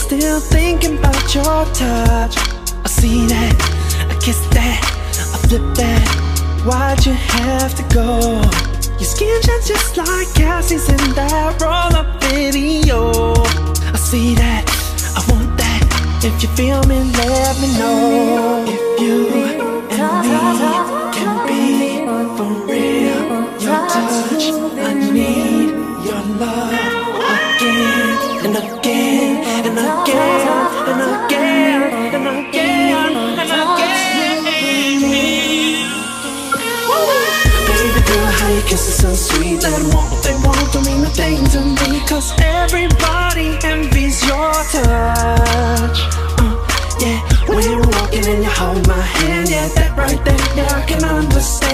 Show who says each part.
Speaker 1: Still thinking about your touch. I see that, I kiss that, I flip that. Why'd you have to go? Your skin shines just like Cassie's in that roll-up video. I see that, I want that. If you feel me, let me know. If you and me can be for real, your touch, I need your love again and again and again and again and again and again. Baby girl, how you kiss is so sweet. Let them want what they want, don't mean a thing to me. Cause everybody envies your touch. Yeah, when you're walking and you hold my hand, yeah, that right there, yeah, I can understand.